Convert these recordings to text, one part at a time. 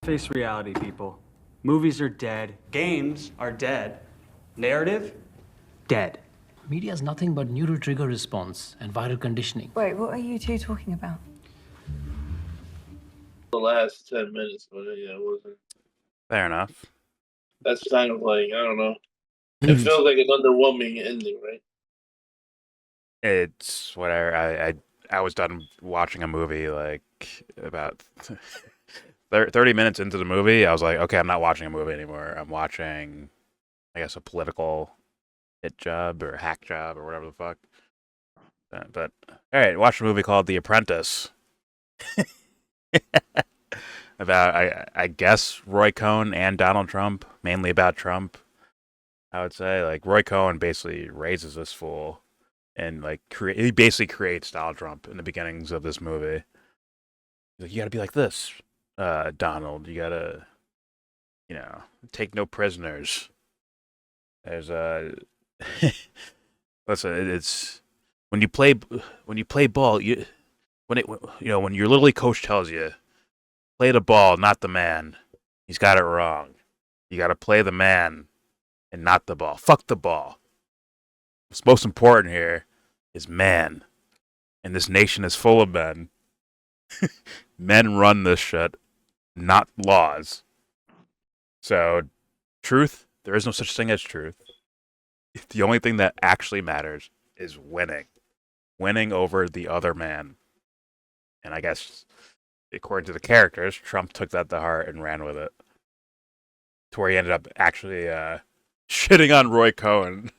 Face reality, people. Movies are dead. Games are dead. Narrative? Dead. Media is nothing but neural trigger response and viral conditioning. Wait, what are you two talking about? The last 10 minutes, but yeah, it wasn't. Fair enough. That's kind of like, I don't know. It feels like an underwhelming ending, right? It's whatever. I was done watching a movie like about 30 minutes into the movie. I was like, okay, I'm not watching a movie anymore. I'm watching, I guess, a political hit job or hack job or whatever the fuck. But all right, watch a movie called The Apprentice. About I guess Roy Cohn and Donald Trump, mainly about Trump. I would say like Roy Cohn basically raises this fool, and like he basically creates Donald Trump in the beginnings of this movie. He's like, you got to be like this, Donald. You gotta, take no prisoners. There's listen, it's when you play ball, when your little league coach tells you, play the ball, not the man. He's got it wrong. You got to play the man and not the ball. Fuck the ball. What's most important here is man. And this nation is full of men. Men run this shit, not laws. So, truth, there is no such thing as truth. The only thing that actually matters is winning. Winning over the other man. And I guess, according to the characters, Trump took that to heart and ran with it. To where he ended up actually shitting on Roy Cohn.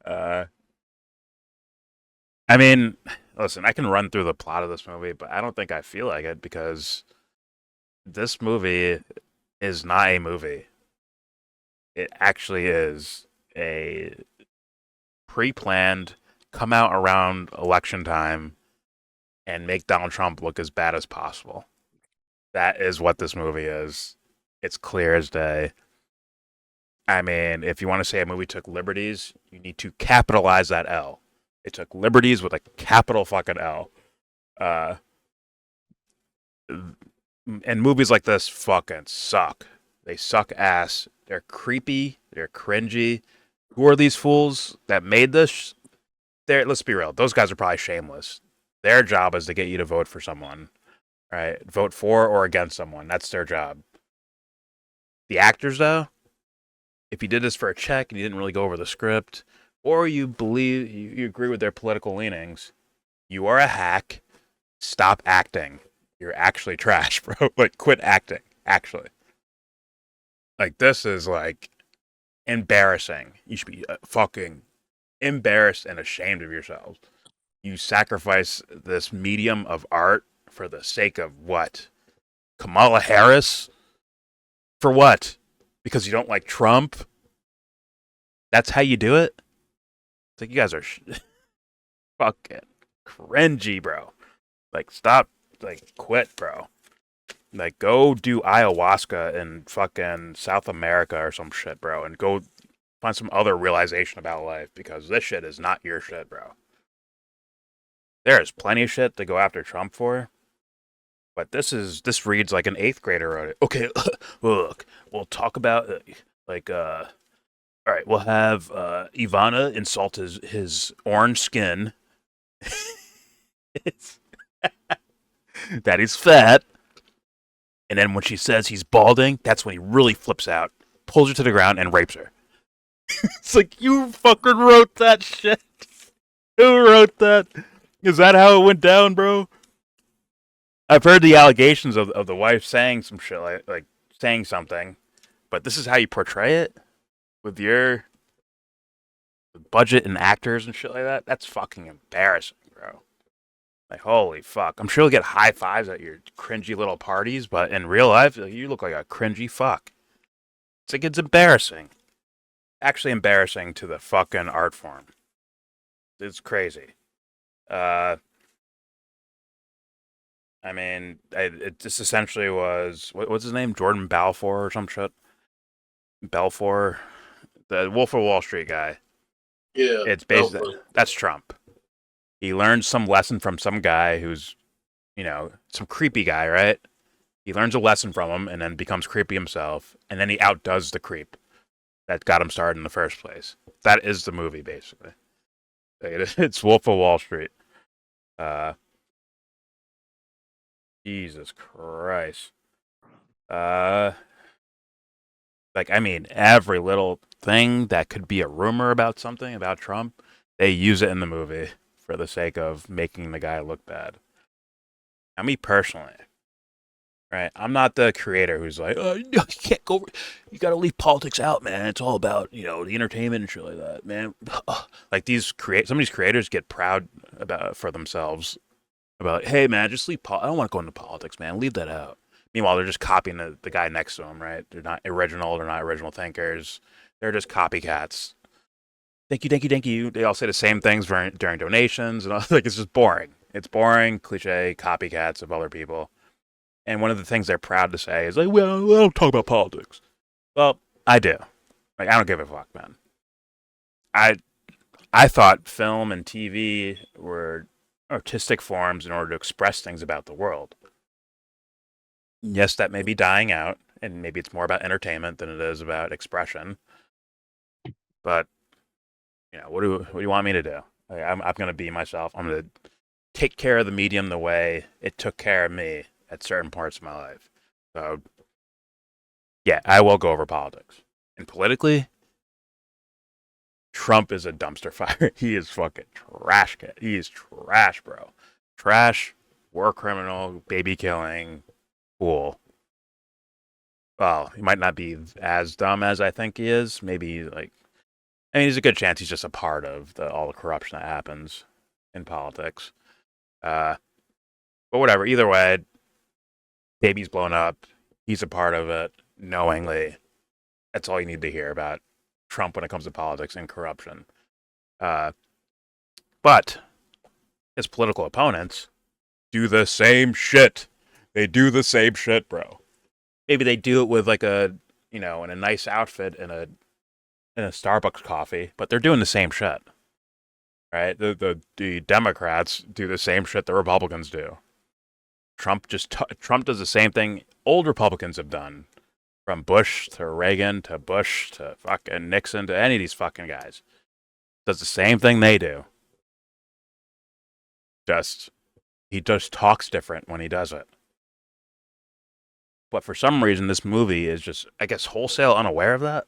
I mean, listen, I can run through the plot of this movie, but I don't think I feel like it because this movie is not a movie. It actually is a pre-planned, come out around election time and make Donald Trump look as bad as possible. That is what this movie is. It's clear as day. I mean, if you want to say a movie took liberties, you need to capitalize that L. It took liberties with a capital fucking L. And movies like this fucking suck. They suck ass. They're creepy. They're cringy. Who are these fools that made this? Let's be real. Those guys are probably shameless. Their job is to get you to vote for someone. Right? Vote for or against someone. That's their job. The actors, though, if you did this for a check and you didn't really go over the script, or you believe you agree with their political leanings, you are a hack. Stop acting. You're actually trash, bro. Like, quit acting, actually. Like, this is, like, embarrassing. You should be fucking embarrassed and ashamed of yourselves. You sacrifice this medium of art for the sake of what? Kamala Harris? For what? Because you don't like Trump? That's how you do it? It's like, you guys are fucking cringy, bro. Like, stop. Like, quit, bro. Like, go do ayahuasca in fucking South America or some shit, bro. And go find some other realization about life. Because this shit is not your shit, bro. There is plenty of shit to go after Trump for. But this reads like an 8th grader wrote it. Okay, look, we'll talk about, all right, we'll have Ivana insult his orange skin. That he's fat. And then when she says he's balding, that's when he really flips out, pulls her to the ground, and rapes her. It's like, you fucking wrote that shit. Who wrote that? Is that how it went down, bro? I've heard the allegations of the wife saying some shit, like saying something, but this is how you portray it with your budget and actors and shit like that? That's fucking embarrassing, bro. Like, holy fuck. I'm sure you'll get high fives at your cringy little parties, but in real life, you look like a cringy fuck. It's like, it's embarrassing. Actually embarrassing to the fucking art form. It's crazy. I mean, it just essentially was, what's his name? Jordan Balfour or some shit? Balfour? The Wolf of Wall Street guy. Yeah. It's basically, that's Trump. He learned some lesson from some guy who's, some creepy guy, right? He learns a lesson from him and then becomes creepy himself, and then he outdoes the creep that got him started in the first place. That is the movie, basically. It's Wolf of Wall Street. Jesus Christ. Every little thing that could be a rumor about something about Trump, they use it in the movie for the sake of making the guy look bad. Now, me personally, right? I'm not the creator who's like, oh, you can't go. You got to leave politics out, man. It's all about the entertainment and shit like that, man. Like some of these creators get proud for themselves about, hey, man, just leave. I don't want to go into politics, man. Leave that out. Meanwhile, they're just copying the guy next to them, right? They're not original. They're not original thinkers. They're just copycats. Thank you, thank you, thank you. They all say the same things during donations, and it's just boring. It's boring, cliche copycats of other people. And one of the things they're proud to say is like, well, I don't talk about politics. Well, I do. Like, I don't give a fuck, man. I thought film and TV were artistic forms in order to express things about the world. Yes, that may be dying out, and maybe it's more about entertainment than it is about expression. But what do you want me to do? Like, I'm going to be myself. I'm going to take care of the medium the way it took care of me at certain parts of my life. So, yeah, I will go over politics. And politically, Trump is a dumpster fire. He is fucking trash. He is trash, bro. Trash, war criminal, baby killing, fool. Well, he might not be as dumb as I think he is. Maybe, there's a good chance he's just a part of all the corruption that happens in politics. But whatever. Either way, baby's blown up. He's a part of it knowingly. That's all you need to hear about Trump when it comes to politics and corruption. But his political opponents do the same shit. They do the same shit, bro. Maybe they do it with in a nice outfit in a Starbucks coffee, but they're doing the same shit. Right? The Democrats do the same shit the Republicans do. Trump does the same thing old Republicans have done, from Bush to Reagan to Bush to fucking Nixon to any of these fucking guys. Does the same thing they do. He just talks different when he does it. But for some reason, this movie is just, I guess, wholesale unaware of that.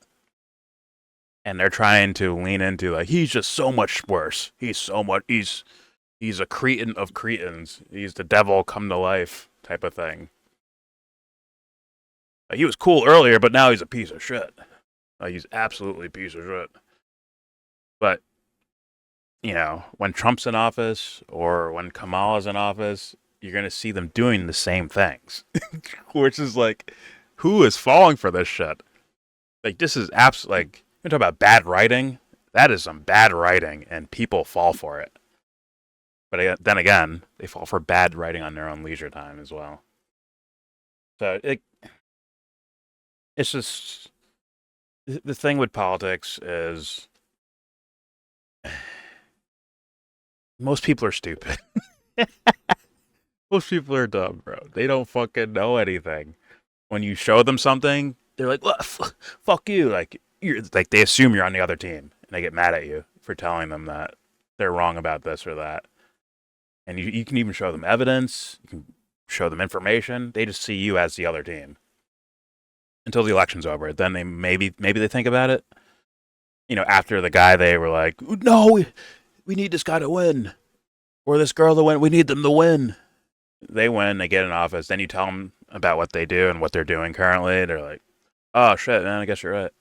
And they're trying to lean into he's just so much worse. He's a cretin of cretins. He's the devil come to life type of thing. He was cool earlier, but now he's a piece of shit. He's absolutely a piece of shit. But, when Trump's in office or when Kamala's in office, you're going to see them doing the same things. Which is who is falling for this shit? This is absolutely, you're talking about bad writing? That is some bad writing, and people fall for it. But then again, they fall for bad writing on their own leisure time as well. So it's just, the thing with politics is most people are stupid. Most people are dumb, bro. They don't fucking know anything. When you show them something, they're like, well, fuck you. They assume you're on the other team, and they get mad at you for telling them that they're wrong about this or that. And you can even show them evidence. You can show them information. They just see you as the other team until the election's over. Then they maybe they think about it. After the guy, they were like, no, we need this guy to win, or this girl to win. We need them to win. They win. They get in office. Then you tell them about what they do and what they're doing currently. They're like, oh shit, man, I guess you're right.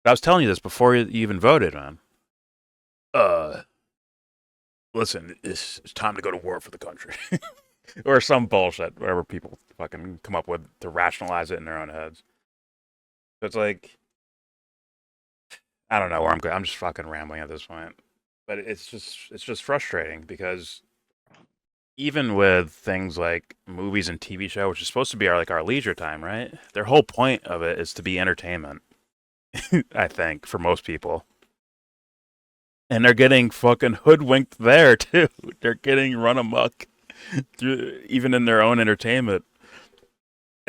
But I was telling you this before you even voted, man. Listen, it's time to go to war for the country. Or some bullshit, whatever people fucking come up with to rationalize it in their own heads. So it's I don't know where I'm going. I'm just fucking rambling at this point. But it's just frustrating because even with things like movies and TV show, which is supposed to be our leisure time, right? Their whole point of it is to be entertainment. I think, for most people. And they're getting fucking hoodwinked there, too. They're getting run amok, even in their own entertainment.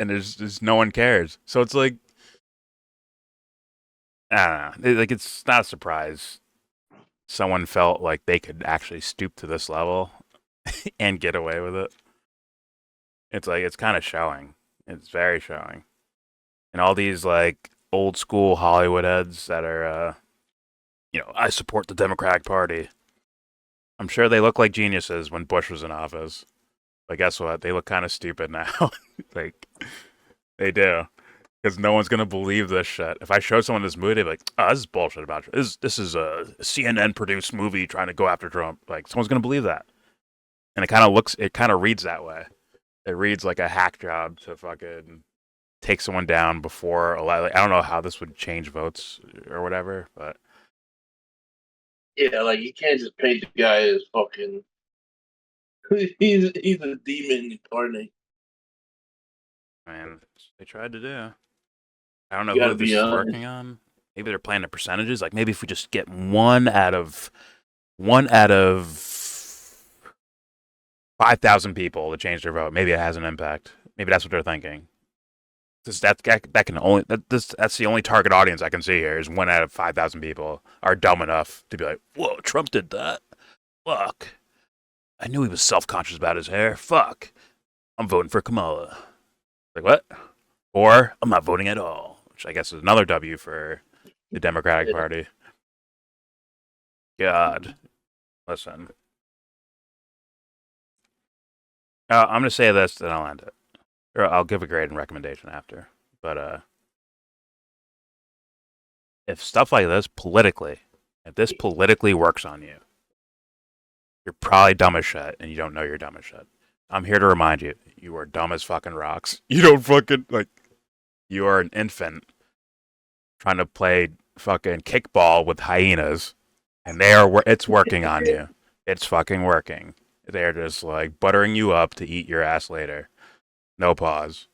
and there's just no one cares. So it's like, I don't know. Like, it's not a surprise someone felt like they could actually stoop to this level and get away with it. It's like, it's kind of showing. It's very showing. And all these like old school Hollywood heads that are, I support the Democratic Party. I'm sure they look like geniuses when Bush was in office. But guess what? They look kind of stupid now. Like, they do. Because no one's going to believe this shit. If I show someone this movie, they'd be like, oh, this is bullshit about Trump. This is a CNN-produced movie trying to go after Trump. Like, someone's going to believe that. And it kind of reads that way. It reads like a hack job to fucking take someone down before a lot. Like, I don't know how this would change votes or whatever, but Yeah, like you can't just paint the guy as fucking. He's a demon incarnate. man, they tried to do. I don't know You who gotta this be is honest. working on. Maybe they're playing the percentages. Like maybe if we just get one out of 5,000 people to change their vote, maybe it has an impact. Maybe that's what they're thinking. That's the only target audience I can see here is 1 out of 5,000 people are dumb enough to be like, "Whoa, Trump did that. Fuck, I knew he was self-conscious about his hair. Fuck, I'm voting for Kamala." Like what? Or I'm not voting at all, which I guess is another W for the Democratic Party. God, listen. I'm gonna say this, then I'll end it. Or I'll give a grade and recommendation after. But if stuff like this if this politically works on you, you're probably dumb as shit, and you don't know you're dumb as shit. I'm here to remind you, you are dumb as fucking rocks. You don't fucking you are an infant trying to play fucking kickball with hyenas, and it's working on you. It's fucking working. They're just like buttering you up to eat your ass later. No pause.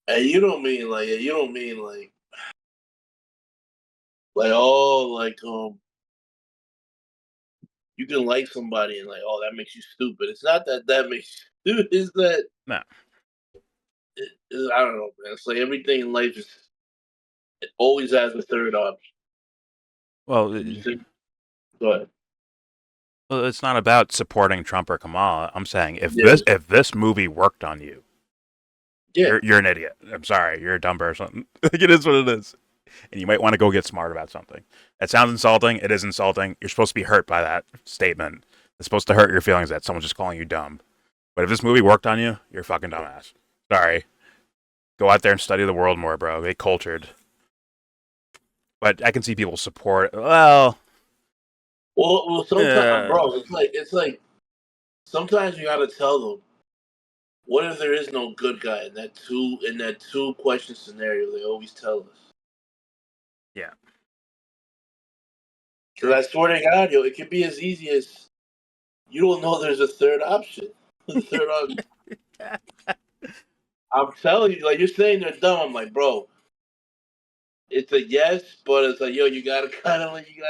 And you don't mean like oh you can like somebody and like oh that makes you stupid. It's not that makes you stupid. It's that No. I don't know, man. It's like everything in life it always has a third option. Well, Go ahead. well, it's not about supporting Trump or Kamala. I'm saying Yeah. if this movie worked on you, Yeah. you're an idiot. I'm sorry, you're a dumb person. Like it is what it is, and you might want to go get smart about something. That sounds insulting. It is insulting. You're supposed to be hurt by that statement. It's supposed to hurt your feelings that someone's just calling you dumb. But if this movie worked on you, you're a fucking dumbass. Sorry. Go out there and study the world more, bro. Get cultured. But I can see people support. Well, Well, sometimes, yeah. bro, it's like sometimes you gotta tell them. What if there is no good guy in that two question scenario? They always tell us. Yeah. Because I swear to God, yo, it could be as easy as you don't know there's a third option. The third option. I'm telling you, like you're saying they're dumb. I'm like, bro, it's a yes, but it's like, yo, you gotta kind of like you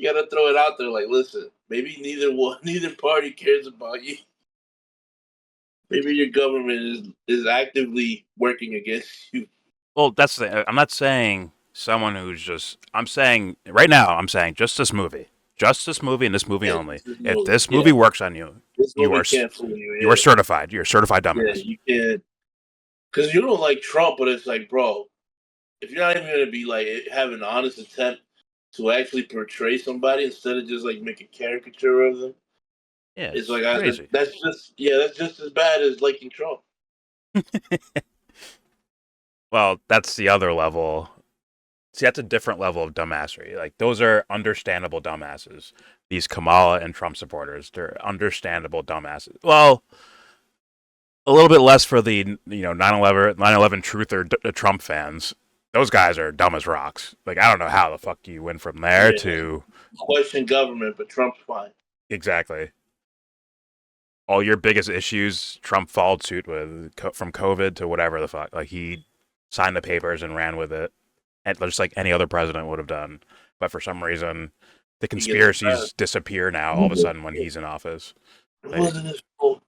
gotta throw it out there. Like, listen, maybe neither party cares about you. Maybe your government is actively working against you. Well, that's the. I'm not saying someone who's just. I'm saying right now. I'm saying just this movie, and this movie Yeah, only. this If movie, this yeah, movie works on you, this you movie are can't fool you. you are Yeah, certified. You're a certified yeah, dumbass. you can't. Because you don't like Trump, but it's like, bro, if you're not even gonna be like have an honest attempt to actually portray somebody instead of just like make a caricature of them, Yeah, it's it's like crazy. that's just as bad as liking Trump. Well, that's the other level. See, that's a different level of dumbassery. Like those are understandable dumbasses. These Kamala and Trump supporters, they're understandable dumbasses. Well, a little bit less for the 9/11 truth or Trump fans. Those guys are dumb as rocks. Like I don't know how the fuck you went from there Yeah, to question government, but Trump's fine. exactly all your biggest issues. Trump followed suit with from COVID to whatever the fuck. Like he signed the papers and ran with it, and just like any other president would have done. But for some reason, the He gets a pass. conspiracies disappear now all of a sudden when he's in office. It Like wasn't his fault.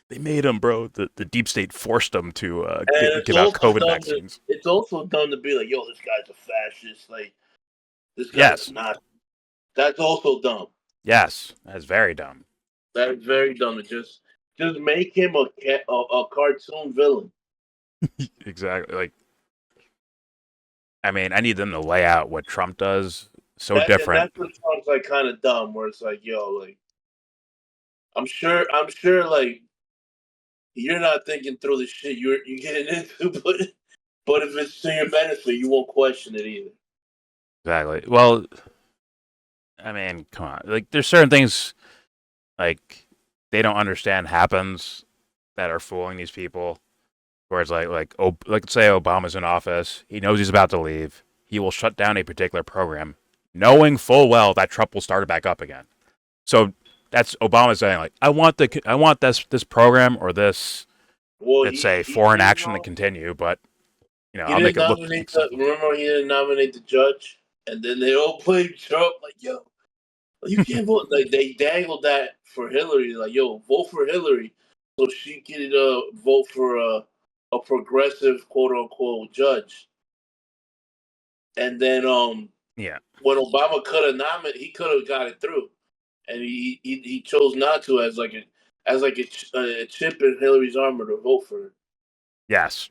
They made him, bro. The deep state forced them to And it's give out also COVID dumb to vaccines. it's also dumb to be like, yo, this guy's a fascist. Like this guy's Yes, not. That's also dumb. yes, that's very dumb. That is very dumb. To just make him a cartoon villain. Exactly. Like, I mean, I need them to lay out what Trump does. So And different. that's what Trump's like kind of dumb. Where it's like, yo, like I'm sure, like you're not thinking through the shit you're getting into, but if it's to your benefit, you won't question it either. Exactly. Well, I mean, come on. Like, there's certain things like they don't understand happens that are fooling these people. Where it's like say Obama's in office, he knows he's about to leave. He will shut down a particular program, knowing full well that Trump will start it back up again. So that's Obama saying like, I want this program or this, Well, let's say, he foreign didn't action to know. continue, but He I'll make didn't it look nominate the. acceptable. Remember, he didn't nominate the judge, and then they all blamed Trump. Like, yo, you can't vote. Like they dangled that for Hillary. Like, yo, vote for Hillary, so she can vote for a progressive quote unquote judge. And then Yeah. when Obama could have nominated, he could have got it through, and he chose not to as a chip in Hillary's armor to vote for her. Yes.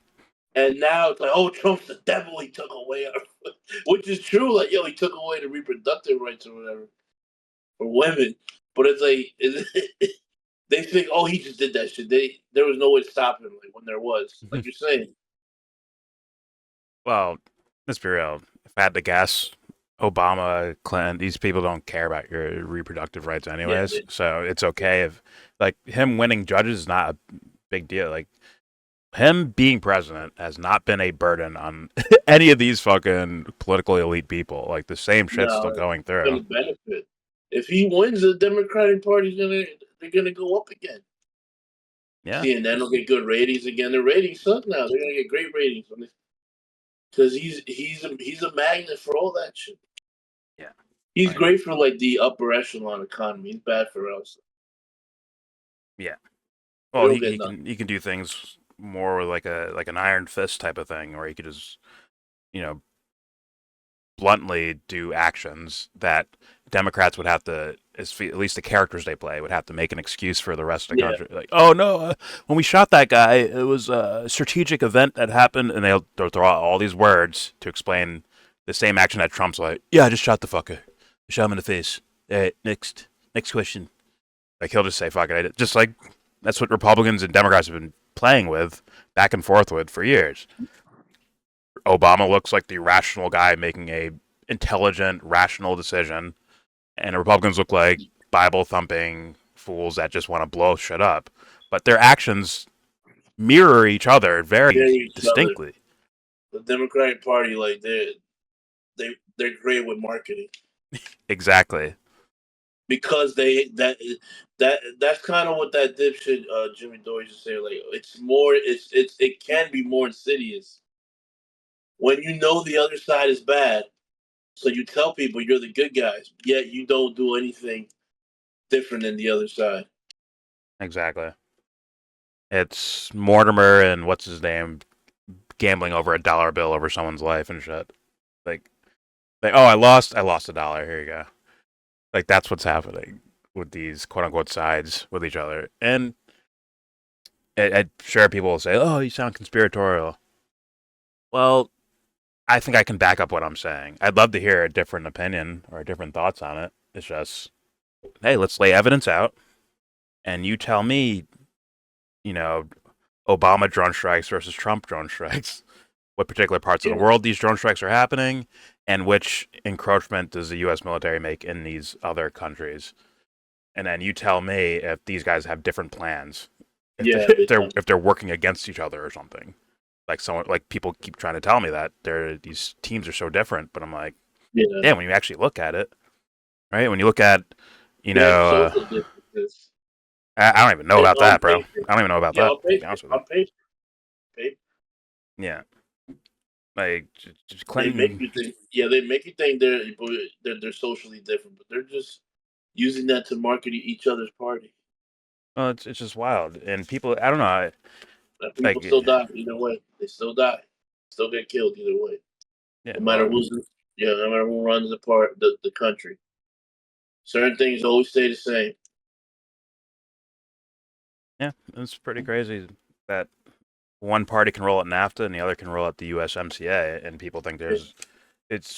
And now it's like, oh, Trump's the devil. He took away our, which is true. Like, yo, he took away the reproductive rights or whatever for women. But it's like they think, oh, he just did that shit. There was no way to stop him. Like when there was, like you're saying, Well, let's be real. If I had to guess, Obama, Clinton, these people don't care about your reproductive rights yeah, anyways. So it's okay if like him winning judges is not a big deal. Like him being president has not been a burden on any of these fucking political elite people. Like the same shit's still no, it's going through. gonna benefit. If he wins, the Democratic Party's they're gonna go up again. Yeah. CNN will get good ratings again. The ratings suck now. They're gonna get great ratings because he's a magnet for all that shit. Yeah. He's Like, great for like the upper echelon economy. He's bad for us. yeah. We Well, don't he, get he nothing. can he can do things more like an iron fist type of thing, where he could just you know bluntly do actions that Democrats would have to, at least the characters they play, would have to make an excuse for the rest of the Yeah, country. Like, oh no, when we shot that guy, it was a strategic event that happened, and they'll throw out all these words to explain the same action that Trump's like, yeah, I just shot the fucker, I shot him in the face. Hey, next question. Like he'll just say fuck it, just like that's what Republicans and Democrats have been playing with back and forth with for years. Obama looks like the rational guy making a intelligent, rational decision, and the Republicans look like Bible thumping fools that just want to blow shit up. But their actions mirror each other they're very each other. distinctly. The Democratic Party, like they're great with marketing Exactly. because that's kind of what that dipshit Jimmy Dore used to say. Like it can be more insidious when you know the other side is bad. So you tell people you're the good guys, yet you don't do anything different than the other side. Exactly. It's Mortimer and what's his name gambling over a dollar bill over someone's life and shit. Like, oh, I lost a dollar. Here you go. Like that's what's happening with these quote unquote sides with each other. And sure, people will say, "Oh, you sound conspiratorial." Well, I think I can back up what I'm saying. I'd love to hear a different opinion or different thoughts on it. It's just, hey, let's lay evidence out, and you tell me, you know, Obama drone strikes versus Trump drone strikes. What particular parts of Yeah, the world these drone strikes are happening, and which encroachment does the U.S. military make in these other countries? And then you tell me if these guys have different plans, if yeah, they're working against each other or something. Like people keep trying to tell me that these teams are so different, but I'm like, yeah. yeah, when you actually look at it, right? When you look at, you They have know, social differences. I don't even know And about on that, bro. paper, I don't even know about yeah, that. on To be paper, honest with you, on paper, yeah, like just they make Clinton. you think. Yeah, they make you think they're socially different, but they're just using that to market each other's party. Well, it's just wild, and people, I don't know, And people like, still die either way. They still die. Still get killed either way. yeah, No matter well, who's no matter who runs the country. Certain things always stay the same. yeah, it's pretty crazy that one party can roll out NAFTA and the other can roll out the USMCA, and people think it's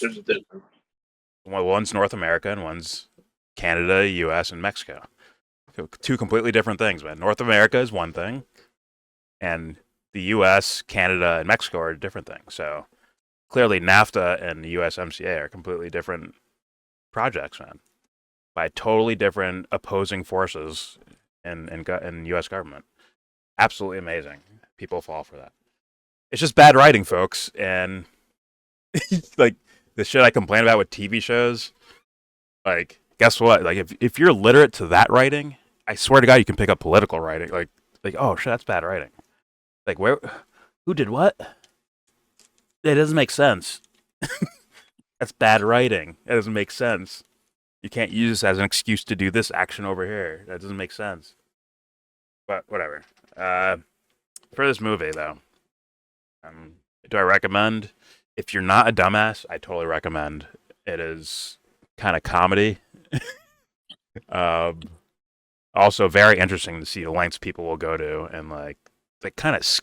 There's a difference. one's North America and one's Canada, US, and Mexico. Two completely different things, man. North America is one thing, and the US, Canada, and Mexico are different things. So clearly, NAFTA and the USMCA are completely different projects, man, by totally different opposing forces in U.S. government. Absolutely amazing. People fall for that. It's just bad writing, folks, and like the shit I complain about with TV shows. Like, guess what? Like, if you're literate to that writing, I swear to God, you can pick up political writing. Like, oh shit, that's bad writing. Like, who did what? It doesn't make sense. That's bad writing. That doesn't make sense. You can't use this as an excuse to do this action over here. That doesn't make sense. But whatever. For this movie, though, do I recommend? If you're not a dumbass, I totally recommend. It is kind of comedy. um, Also, very interesting to see the lengths people will go to, and like they kind of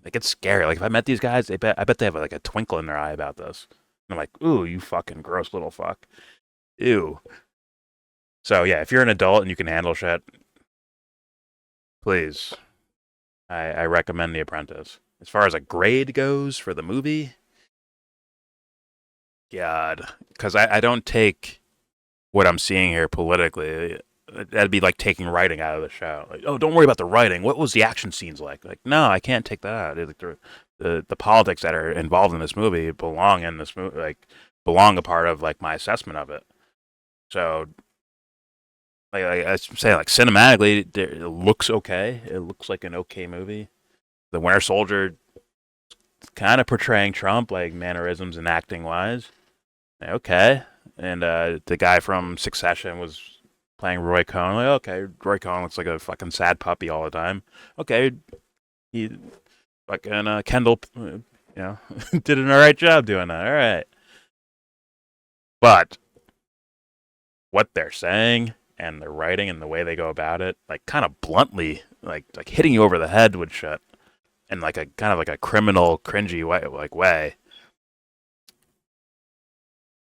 like it's scary. Like if I met these guys, I bet they have like a twinkle in their eye about this. And I'm like, ooh, you fucking gross little fuck. Ew. So yeah, if you're an adult and you can handle shit, please, I recommend The Apprentice. As far as a grade goes for the movie, God, because I don't take what I'm seeing here politically. That'd be like taking writing out of the show. Like, oh, don't worry about the writing. What was the action scenes like? Like, no, I can't take that out. Like, the politics that are involved in this movie belong in this movie. Like, belong a part of like my assessment of it. So, like I was saying, like cinematically, it looks okay. It looks like an okay movie. The Winter Soldier kind of portraying Trump, like mannerisms and acting wise. Okay, and the guy from Succession was playing Roy Cohn. Like, okay, Roy Cohn looks like a fucking sad puppy all the time. Okay, he fucking Kendall, did an alright job doing that. All right, but what they're saying and the writing and the way they go about it, like kind of bluntly, like hitting you over the head with shit, and like a kind of like a criminal, cringy way.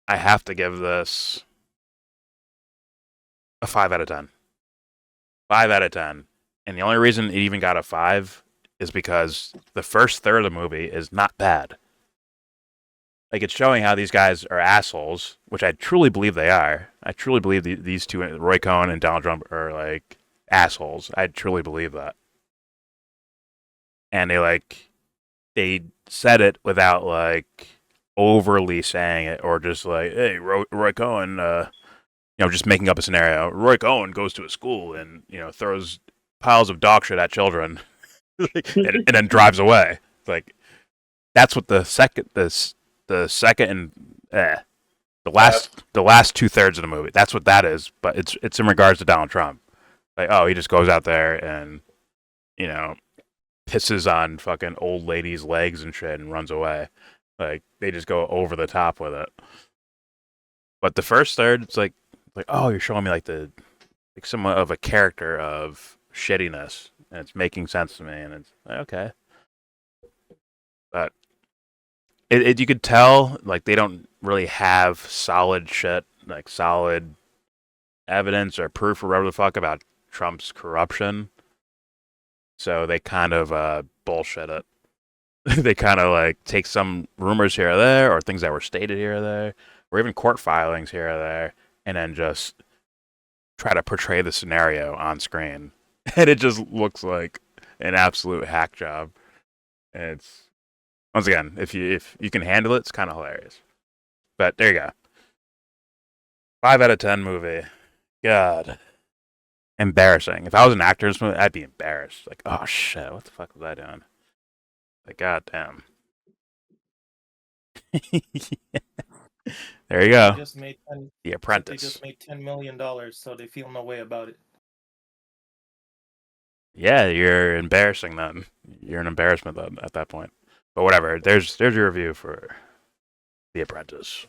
I have to give this a 5 out of 10. 5 out of 10. And the only reason it even got a 5 is because the first third of the movie is not bad. Like, it's showing how these guys are assholes, which I truly believe they are. I truly believe these two, Roy Cohn and Donald Trump, are like assholes. I truly believe that. And they said it without like overly saying it, or just like, hey, Roy Cohn, just making up a scenario. Roy Cohn goes to a school and throws piles of dog shit at children, and then drives away. Like, that's what the second and the last 2/3 of the movie. That's what that is. But it's in regards to Donald Trump. Like, oh, he just goes out there and pisses on fucking old ladies' legs and shit and runs away. Like, they just go over the top with it. But the first third, it's like oh, you're showing me like somewhat of a character of shittiness, and it's making sense to me, and it's like, okay. But you could tell like they don't really have solid shit, like solid evidence or proof or whatever the fuck about Trump's corruption. So they kind of bullshit it. They kind of like take some rumors here or there, or things that were stated here or there, or even court filings here or there, and then just try to portray the scenario on screen. And it just looks like an absolute hack job. And it's, once again, if you can handle it, it's kind of hilarious. But there you go. 5 out of 10 movie. God. Embarrassing. If I was an actor in this movie, I'd be embarrassed. Like, oh shit, what the fuck was I doing? Like, goddamn. There you go. Just made 10, The they Apprentice. just made $10 million, so they feel no way about it. Yeah, you're embarrassing them. You're an embarrassment then at that point. But whatever. There's your review for The Apprentice.